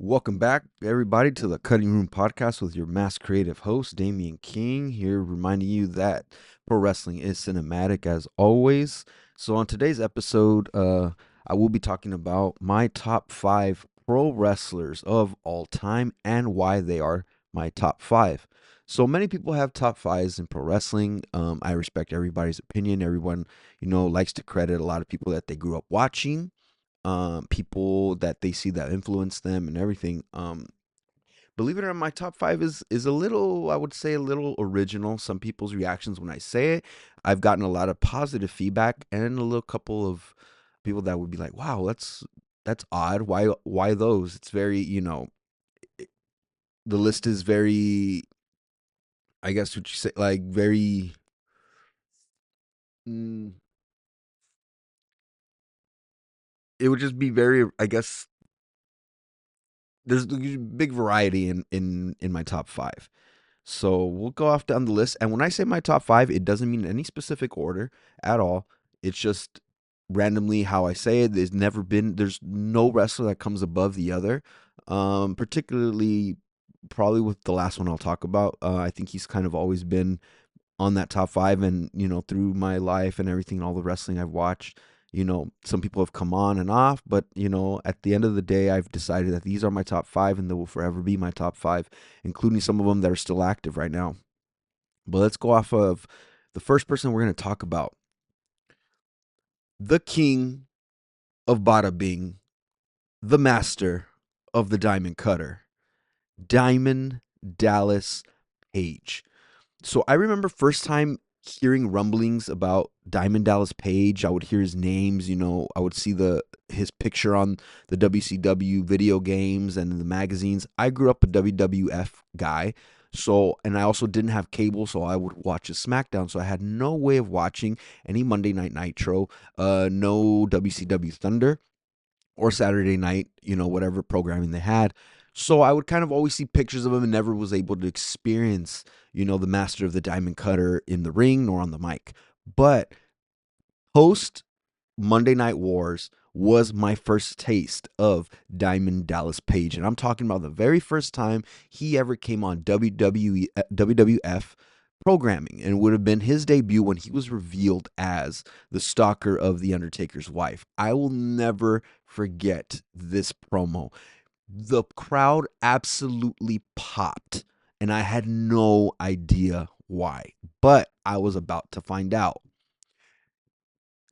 Welcome back, everybody, to the Cutting Room Podcast with your mass creative host, Damian King, here reminding you that pro wrestling is cinematic as always. So, on today's episode, I will be talking about my top five pro wrestlers of all time and why they are my top five. So, many people have top fives in pro wrestling. I respect everybody's opinion. Everyone, likes to credit a lot of people that they grew up watching, people that they see that influence them and everything. Believe it or not, my top five is a little, I would say, a little original. Some people's reactions when I say it, I've gotten a lot of positive feedback, and a little couple of people that would be like, "Wow, that's odd. Why those?" It's very, it- the list is very, I guess what you say, like very. Mm, it would just be very, I guess. There's a big variety in my top five. So we'll go off down the list. And when I say my top five, it doesn't mean any specific order at all. It's just randomly how I say it. There's no wrestler that comes above the other. Particularly probably with the last one I'll talk about. I think he's kind of always been on that top five. And, through my life and everything, all the wrestling I've watched, some people have come on and off, but, at the end of the day, I've decided that these are my top five and they will forever be my top five, including some of them that are still active right now. But let's go off of the first person we're going to talk about, the king of Bada Bing, the master of the diamond cutter, Diamond Dallas Page. So I remember first time hearing rumblings about Diamond Dallas Page. I would hear his names, I would see his picture on the WCW video games and the magazines. I grew up a WWF guy. So, and I also didn't have cable, so I would watch a SmackDown. So I had no way of watching any Monday Night Nitro, no WCW Thunder or Saturday night, whatever programming they had. So I would kind of always see pictures of him and never was able to experience, the master of the diamond cutter in the ring nor on the mic. But post Monday Night Wars was my first taste of Diamond Dallas Page. And I'm talking about the very first time he ever came on WWF programming. And it would have been his debut when he was revealed as the stalker of The Undertaker's wife. I will never forget this promo. The crowd absolutely popped, and I had no idea why. But I was about to find out.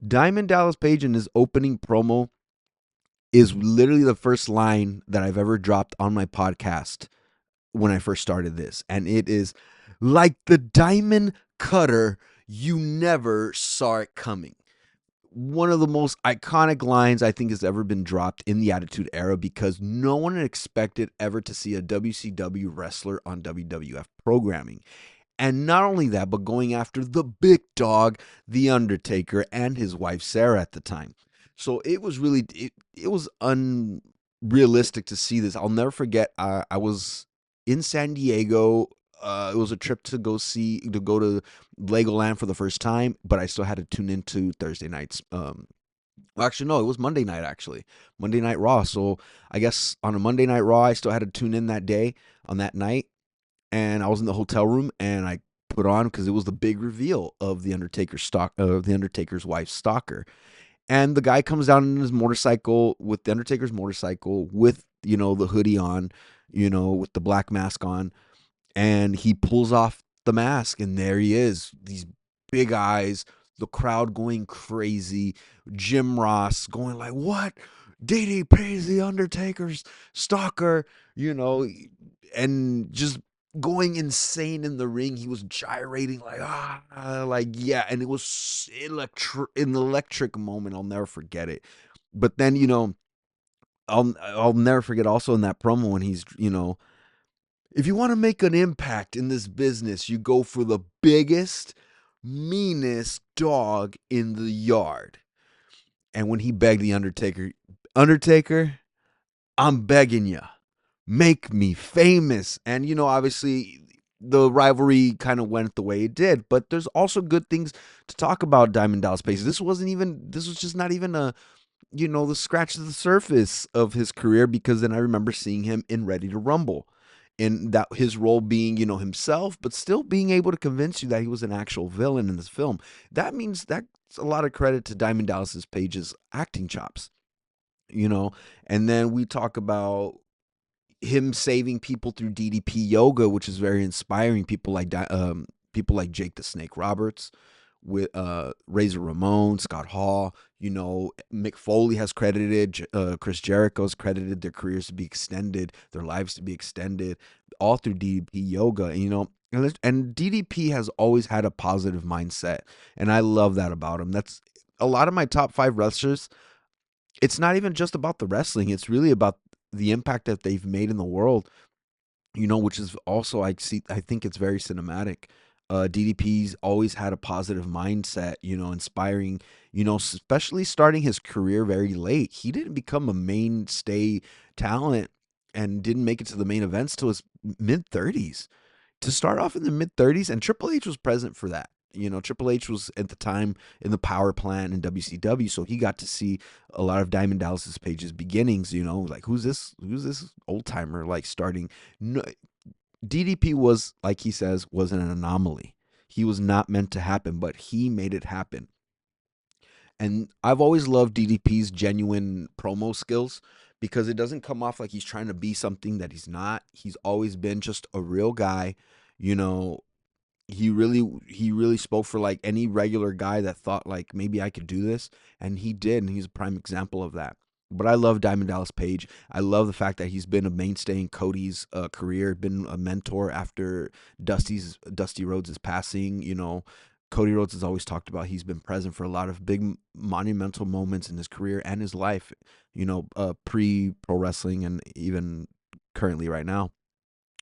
Diamond Dallas Page in his opening promo is literally the first line that I've ever dropped on my podcast when I first started this. And it is like the diamond cutter, you never saw it coming. One of the most iconic lines I think has ever been dropped in the Attitude Era because no one expected ever to see a WCW wrestler on WWF programming. And not only that, but going after the big dog, The Undertaker, and his wife, Sarah, at the time. So it was really, it was unrealistic to see this. I'll never forget, I was in San Diego. It was a trip to go to Legoland for the first time, but I still had to tune into Thursday nights. Well, actually, no, it was Monday night, actually. Monday Night Raw. So I guess on a Monday Night Raw, I still had to tune in that day, on that night, and I was in the hotel room and I put on because it was the big reveal of the Undertaker's wife's stalker. And the guy comes down in his motorcycle with the Undertaker's motorcycle with, the hoodie on, with the black mask on, and he pulls off the mask and there he is. These big eyes, the crowd going crazy, Jim Ross going like, "What? DD pays the Undertaker's stalker," you know, and just going insane in the ring. He was gyrating like yeah, and it was an electric moment. I'll never forget it. But then, I'll never forget also in that promo when he's, if you want to make an impact in this business, you go for the biggest, meanest dog in the yard. And when he begged the Undertaker, "Undertaker, I'm begging you, make me famous." And, obviously the rivalry kind of went the way it did, but there's also good things to talk about Diamond Dallas Page. This was just not even the scratch of the surface of his career, because then I remember seeing him in Ready to Rumble. And that his role being, himself, but still being able to convince you that he was an actual villain in this film. That means that's a lot of credit to Diamond Dallas Page's acting chops, you know. And then we talk about him saving people through DDP yoga, which is very inspiring. People like Jake the Snake Roberts, with Razor Ramon, Scott Hall. Mick Foley has credited, Chris Jericho's credited their careers to be extended, their lives to be extended, all through DDP yoga. And DDP has always had a positive mindset, and I love that about him. That's a lot of my top five wrestlers. It's not even just about the wrestling; it's really about the impact that they've made in the world, which is also, I think it's very cinematic. DDP's always had a positive mindset, inspiring, especially starting his career very late. He didn't become a mainstay talent and didn't make it to the main events till his mid 30s. To start off in the mid 30s, and Triple H was present for that. Triple H was at the time in the power plant in WCW, so he got to see a lot of Diamond Dallas Page's beginnings. Like who's this old timer like starting? No, DDP was, like he says, was an anomaly. He was not meant to happen, but he made it happen. And I've always loved DDP's genuine promo skills, because it doesn't come off like he's trying to be something that he's not. He's always been just a real guy, you know, he really spoke for like any regular guy that thought like maybe I could do this, and he did, and he's a prime example of that. But I love Diamond Dallas Page. I love the fact that he's been a mainstay in Cody's career, been a mentor after Dusty Rhodes' passing. Cody Rhodes has always talked about he's been present for a lot of big monumental moments in his career and his life. Pre pro wrestling and even currently right now.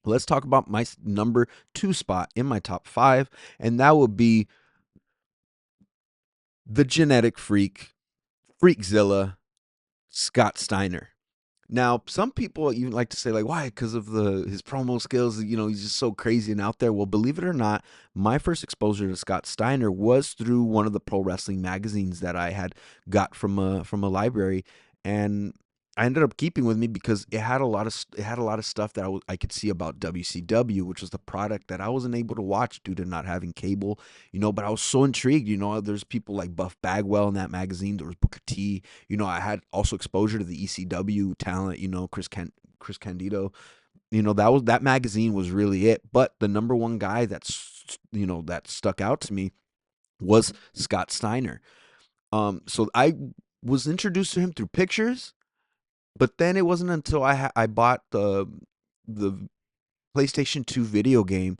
Let's talk about my number two spot in my top five, and that would be the genetic freak, Freakzilla, Scott Steiner. Now, some people even like to say, like, why? Because of his promo skills, he's just so crazy and out there. Well, believe it or not, my first exposure to Scott Steiner was through one of the pro wrestling magazines that I had got from a library, and I ended up keeping with me because it had a lot of stuff that I could see about WCW, which was the product that I wasn't able to watch due to not having cable. But I was so intrigued. There's people like Buff Bagwell in that magazine. There was Booker T. I had also exposure to the ECW talent, Chris Candido. That magazine was really it. But the number one guy that stuck out to me was Scott Steiner. So I was introduced to him through pictures, but then it wasn't until I bought the PlayStation 2 video game,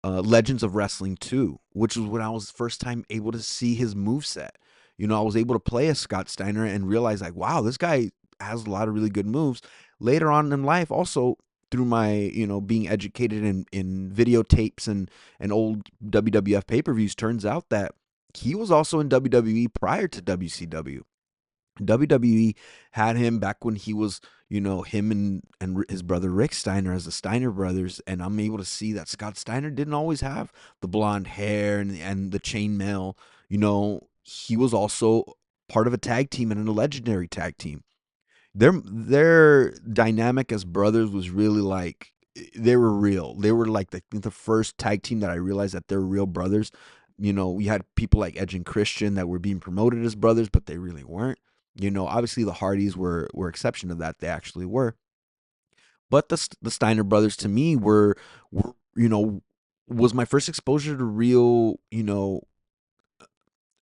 Legends of Wrestling 2, which was when I was first time able to see his move set. I was able to play as Scott Steiner and realize like, wow, this guy has a lot of really good moves. Later on in life, also through my, being educated in videotapes and old WWF pay-per-views, turns out that he was also in WWE prior to WCW. WWE had him back when he was, him and his brother Rick Steiner as the Steiner brothers, and I'm able to see that Scott Steiner didn't always have the blonde hair and the chainmail. He was also part of a tag team and a legendary tag team. Their dynamic as brothers was really like they were real. They were like the first tag team that I realized that they're real brothers. We had people like Edge and Christian that were being promoted as brothers, but they really weren't. Obviously the Hardys were exception to that. They actually were. But the Steiner brothers to me were was my first exposure to real,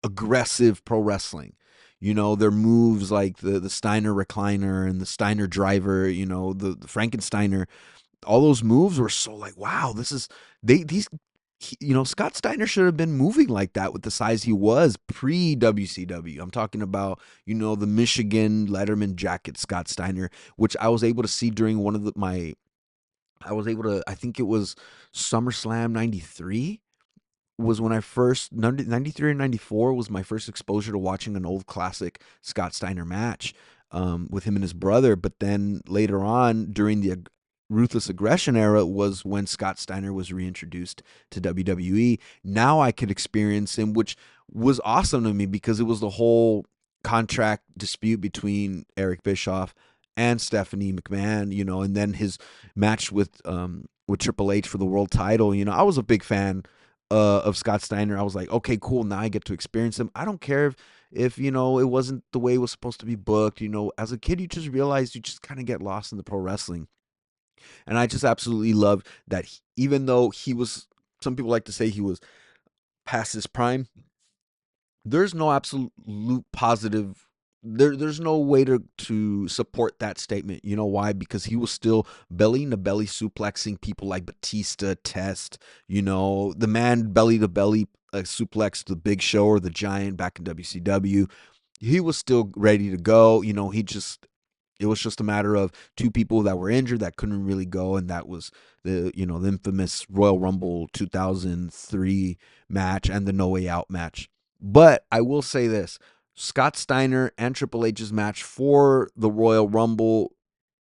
aggressive pro wrestling. Their moves like the Steiner recliner and the Steiner driver, the Frankensteiner, all those moves were so like, wow, this is they these Scott Steiner should have been moving like that with the size he was pre WCW. I'm talking about, the Michigan Letterman jacket Scott Steiner, which I was able to see during one of I was able to, I think it was SummerSlam 93 was when I first 93 or 94 was my first exposure to watching an old classic Scott Steiner match, with him and his brother. But then later on during the Ruthless Aggression era was when Scott Steiner was reintroduced to WWE. Now I could experience him, which was awesome to me because it was the whole contract dispute between Eric Bischoff and Stephanie McMahon, and then his match with Triple H for the world title. I was a big fan of Scott Steiner. I was like, okay, cool. Now I get to experience him. I don't care if it wasn't the way it was supposed to be booked. As a kid, you just realize you just kind of get lost in the pro wrestling, and I just absolutely loved that. Even though he was, some people like to say he was past his prime, there's no absolute positive there's no way to support that statement. You know why? Because he was still belly to belly suplexing people like Batista, Test, the man belly to belly suplexed the Big Show or the Giant back in WCW. He was still ready to go. It was just a matter of two people that were injured that couldn't really go, and that was the infamous Royal Rumble 2003 match and the No Way Out match. But I will say this: Scott Steiner and Triple H's match for the Royal Rumble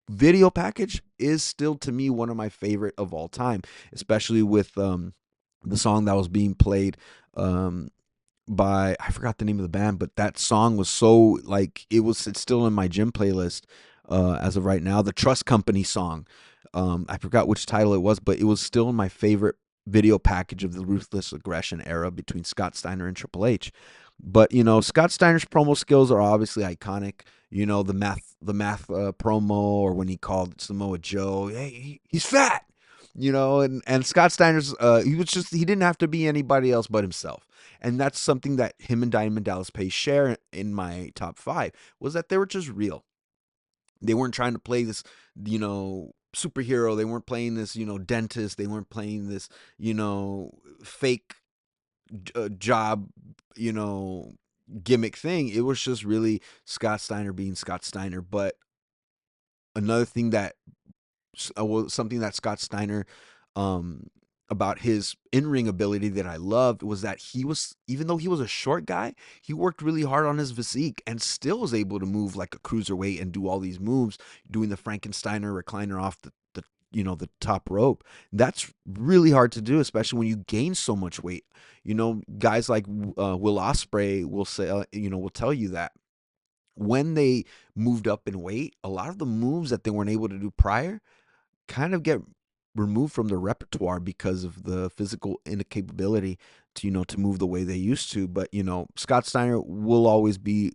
video package is still to me one of my favorite of all time, especially with the song that was being played um, by, I forgot the name of the band, but that song was so, like, it's still in my gym playlist as of right now. The Trust Company song. I forgot which title it was, but it was still in my favorite video package of the Ruthless Aggression era between Scott Steiner and Triple H. But Scott Steiner's promo skills are obviously iconic. The math promo, or when he called Samoa Joe, hey, he's fat. And Scott Steiner's he didn't have to be anybody else but himself. And that's something that him and Diamond Dallas Page share in my top 5, was that they were just real. They weren't trying to play this, superhero. They weren't playing this, dentist. They weren't playing this, fake job, you know, gimmick thing. It was just really Scott Steiner being Scott Steiner. But another thing something that Scott Steiner, um, about his in-ring ability that I loved, was that even though he was a short guy, he worked really hard on his physique and still was able to move like a cruiserweight and do all these moves, doing the Frankensteiner recliner off the top rope. That's really hard to do, especially when you gain so much weight. Guys like Will Ospreay will say, will tell you that when they moved up in weight, a lot of the moves that they weren't able to do prior kind of get removed from their repertoire because of the physical incapability to move the way they used to. But Scott Steiner will always be,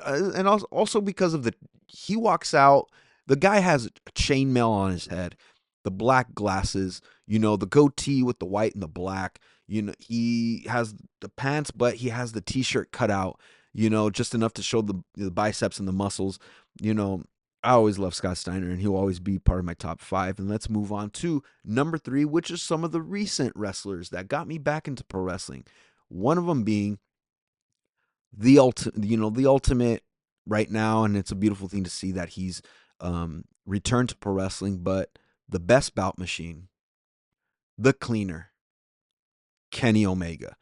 and also because of he walks out, the guy has a chainmail on his head, the black glasses, the goatee with the white and the black. He has the pants, but he has the t-shirt cut out, just enough to show the biceps and the muscles. you know I always love Scott Steiner, and he'll always be part of my top 5. And let's move on to number 3, which is some of the recent wrestlers that got me back into pro wrestling. One of them being the ultimate right now, and it's a beautiful thing to see that he's returned to pro wrestling. But the best bout machine, the cleaner, Kenny Omega.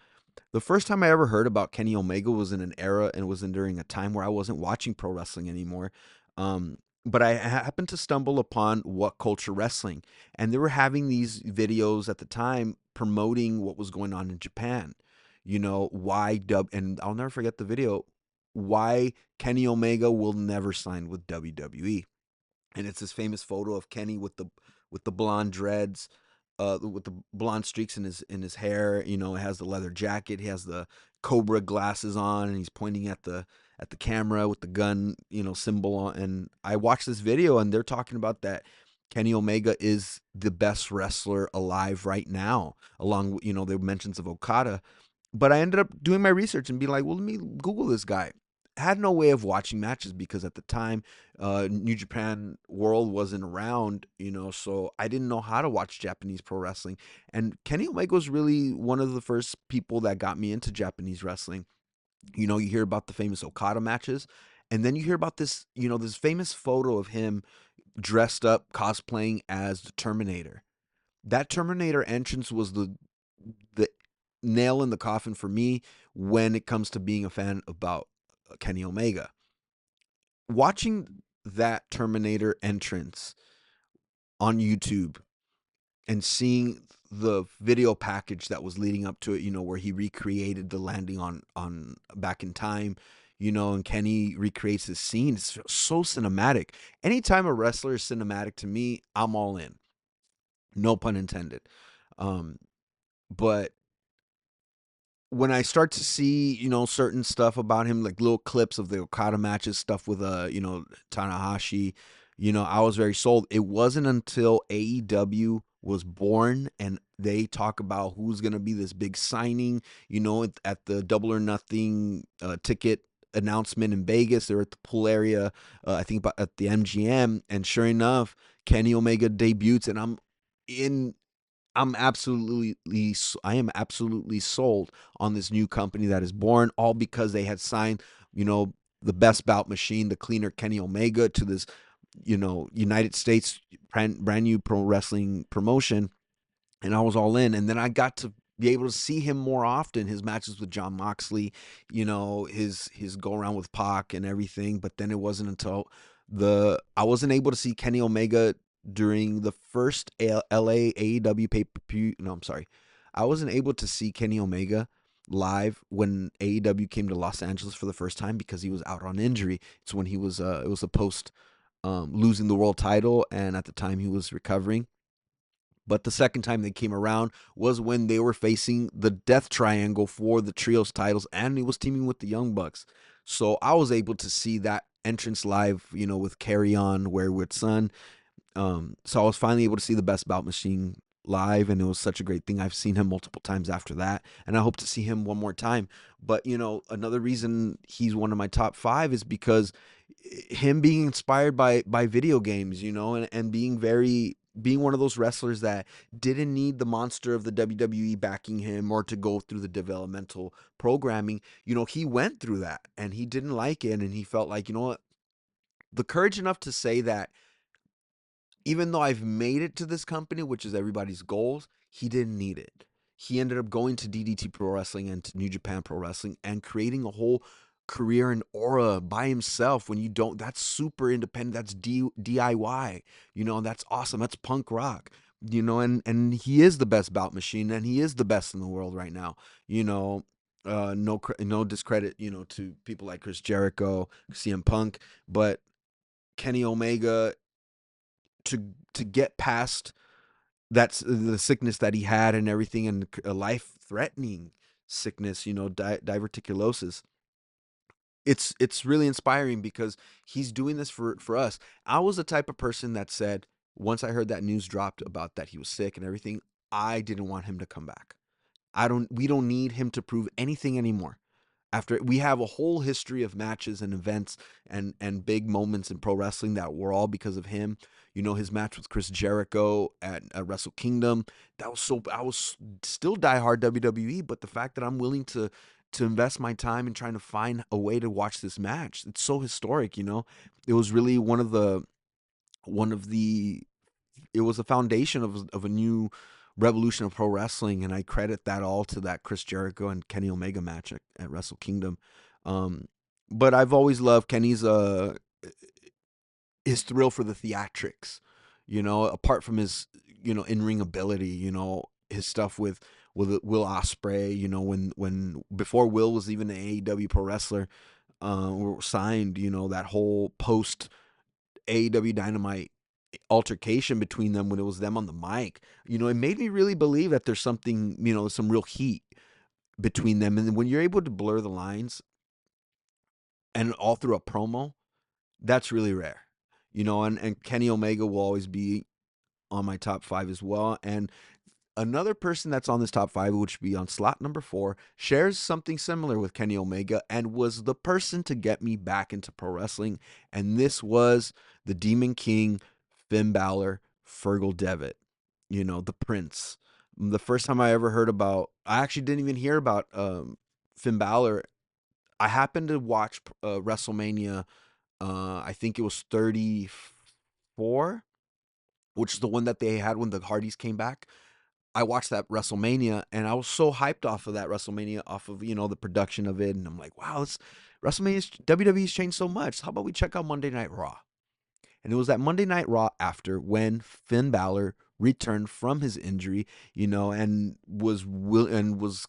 The first time I ever heard about Kenny Omega was in an era, and was during a time where I wasn't watching pro wrestling anymore. But I happened to stumble upon What Culture Wrestling, and they were having these videos at the time promoting what was going on in Japan. Why and I'll never forget the video, why Kenny Omega will never sign with WWE. And it's this famous photo of Kenny with the blonde dreads, with the blonde streaks in his hair. It has the leather jacket. He has the Cobra glasses on, and he's pointing at the camera with the gun, symbol on. And I watched this video, and they're talking about that Kenny Omega is the best wrestler alive right now, along with the mentions of Okada. But I ended up doing my research and being like, well, let me Google this guy. I had no way of watching matches because at the time, New Japan World wasn't around, so I didn't know how to watch Japanese pro wrestling. And Kenny Omega was really one of the first people that got me into Japanese wrestling. You hear about the famous Okada matches, and then you hear about this famous photo of him dressed up, cosplaying as the Terminator. That Terminator entrance was the nail in the coffin for me when it comes to being a fan about Kenny Omega. Watching that Terminator entrance on YouTube and seeing the video package that was leading up to it, where he recreated the landing on Back in Time, and Kenny recreates the scene. It's so cinematic. Anytime a wrestler is cinematic to me, I'm all in. No pun intended. Um, but when I start to see, certain stuff about him, like little clips of the Okada matches, stuff with Tanahashi, I was very sold. It wasn't until AEW was born and they talk about who's gonna be this big signing, at the Double or Nothing ticket announcement in Vegas. They're at the pool area, I think about at the MGM, and sure enough, Kenny Omega debuts, and in I am absolutely sold on this new company that is born, all because they had signed, the best bout machine, the cleaner Kenny Omega, to this, United States brand new pro wrestling promotion, and I was all in. And then I got to be able to see him more often, his matches with John Moxley, his go around with Pac and everything. But then it wasn't until the I wasn't able to see Kenny Omega during the first LA AEW pay per view. No, I'm sorry, I wasn't able to see Kenny Omega live when AEW came to Los Angeles for the first time because he was out on injury. It's when he was it was a post losing the world title, and at the time he was recovering. But the second time they came around was when they were facing the Death Triangle for the Trios titles, and he was teaming with the Young Bucks. So I was able to see that entrance live, with Carry On, Where With Son. So I was finally able to see the Best Bout Machine live, and it was such a great thing. I've seen him multiple times after that, and I hope to see him one more time. But another reason he's one of my top five is because him being inspired by video games, and being one of those wrestlers that didn't need the monster of the WWE backing him or to go through the developmental programming. He went through that and he didn't like it, and he felt like, what, the courage enough to say that even though I've made it to this company, which is everybody's goals, he didn't need it. He ended up going to DDT Pro Wrestling and to New Japan Pro Wrestling and creating a whole career and aura by himself. When you don't, that's super independent. That's DIY. That's awesome. That's punk rock. And he is the best bout machine, and he is the best in the world right now. No discredit, to people like Chris Jericho, CM Punk, but Kenny Omega, to get past that's the sickness that he had and everything, and a life threatening sickness, diverticulosis. It's really inspiring because he's doing this for us. I was the type of person that said, once I heard that news dropped about that he was sick and everything, I didn't want him to come back. We don't need him to prove anything anymore. After we have a whole history of matches and events and big moments in pro wrestling that were all because of him. His match with Chris Jericho at Wrestle Kingdom. That was so. I was still diehard WWE, but the fact that I'm willing to invest my time in trying to find a way to watch this match, it's so historic. It was really one of the it was a foundation of a new revolution of pro wrestling, and I credit that all to that Chris Jericho and Kenny Omega match at Wrestle Kingdom. Um, but I've always loved Kenny's his thrill for the theatrics. Apart from his in ring ability, his stuff with Will Ospreay. When before Will was even an AEW pro wrestler, or signed. That whole post AEW Dynamite altercation between them when it was them on the mic, it made me really believe that there's something, some real heat between them. And when you're able to blur the lines and all through a promo, that's really rare, and Kenny Omega will always be on my top five as well. And another person that's on this top five, which would be on slot number 4, shares something similar with Kenny Omega and was the person to get me back into pro wrestling. And this was the Demon King, Finn Balor, Fergal Devitt, the Prince. The first time I ever heard about, I actually didn't even hear about Finn Balor. I happened to watch WrestleMania, I think it was 34, which is the one that they had when the Hardys came back. I watched that WrestleMania and I was so hyped off of that WrestleMania, off of, the production of it. And I'm like, wow, this WrestleMania's WWE's changed so much. How about we check out Monday Night Raw? And it was that Monday Night Raw after when Finn Balor returned from his injury, and was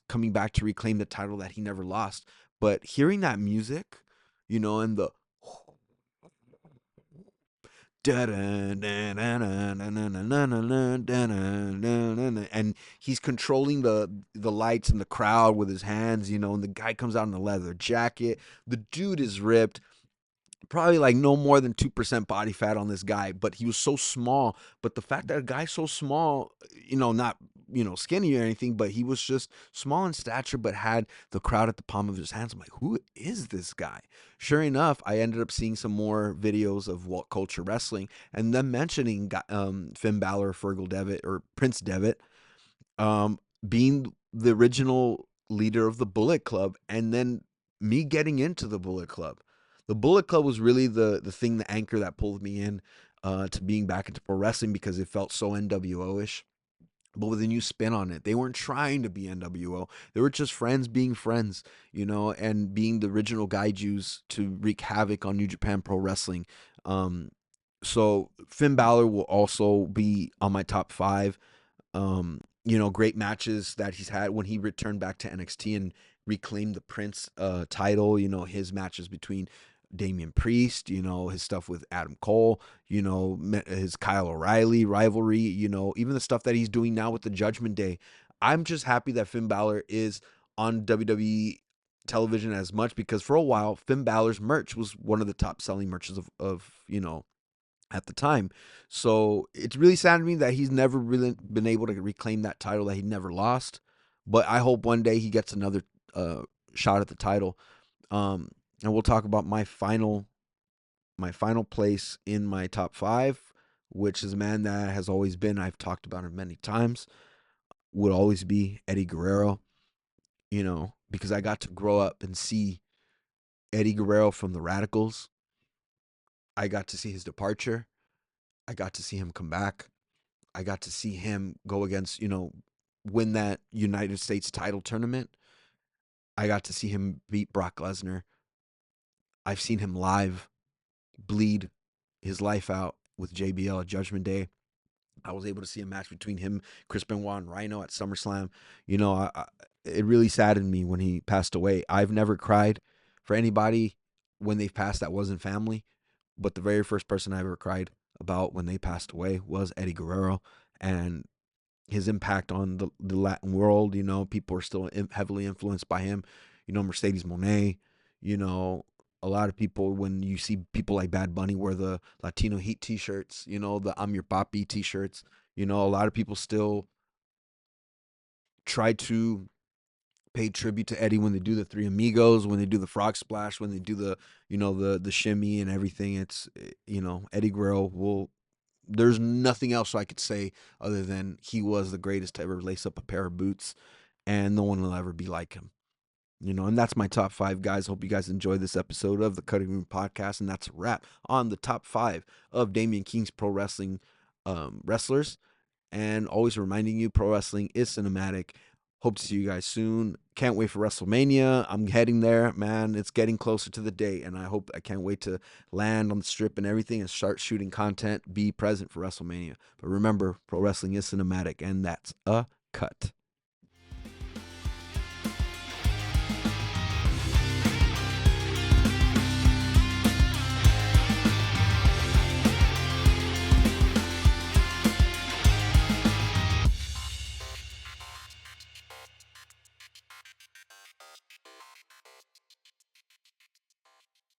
coming back to reclaim the title that he never lost. But hearing that music, and the and he's controlling the lights and the crowd with his hands, and the guy comes out in a leather jacket. The dude is ripped, probably like no more than 2% body fat on this guy, but he was so small. But the fact that a guy's so small, not skinny or anything, but he was just small in stature, but had the crowd at the palm of his hands. I'm like, who is this guy? Sure enough, I ended up seeing some more videos of What Culture Wrestling, and them mentioning Finn Balor, Fergal Devitt, or Prince Devitt, being the original leader of the Bullet Club, and then me getting into the Bullet Club. The Bullet Club was really the thing, the anchor that pulled me in to being back into pro wrestling, because it felt so NWO ish, but with a new spin on it. They weren't trying to be NWO. They were just friends being friends, and being the original gaijus to wreak havoc on New Japan Pro Wrestling. Um, so Finn Balor will also be on my top five. Great matches that he's had when he returned back to NXT and reclaimed the Prince title. His matches between Damian Priest, his stuff with Adam Cole, his Kyle O'Reilly rivalry, even the stuff that he's doing now with the Judgment Day. I'm just happy that Finn Balor is on WWE television as much, because for a while Finn Balor's merch was one of the top selling merches of at the time. So it's really sad to me that he's never really been able to reclaim that title that he never lost. But I hope one day he gets another shot at the title. Um, and we'll talk about my final place in my top five, which is a man that has always been. I've talked about him many times. Would always be Eddie Guerrero. Because I got to grow up and see Eddie Guerrero from the Radicals. I got to see his departure. I got to see him come back. I got to see him go against, win that United States title tournament. I got to see him beat Brock Lesnar. I've seen him live bleed his life out with JBL at Judgment Day. I was able to see a match between him, Chris Benoit, and Rhino at SummerSlam. It really saddened me when he passed away. I've never cried for anybody when they've passed that wasn't family, but the very first person I ever cried about when they passed away was Eddie Guerrero. And his impact on the Latin world. People are still heavily influenced by him. Mercedes Monet. You know, a lot of people, when you see people like Bad Bunny wear the Latino Heat T-shirts, the I'm Your Papi T-shirts. A lot of people still try to pay tribute to Eddie when they do the Three Amigos, when they do the Frog Splash, when they do the shimmy and everything. It's Eddie Guerrero will. There's nothing else I could say other than he was the greatest to ever lace up a pair of boots, and no one will ever be like him. And that's my top five, guys. Hope you guys enjoyed this episode of the Cutting Room Podcast, and that's a wrap on the top five of Damian King's pro wrestling wrestlers. And always reminding you, pro wrestling is cinematic. Hope to see you guys soon. Can't wait for WrestleMania. I'm heading there, man. It's getting closer to the date, and I can't wait to land on the strip and everything and start shooting content, be present for WrestleMania. But remember, pro wrestling is cinematic, and that's a cut.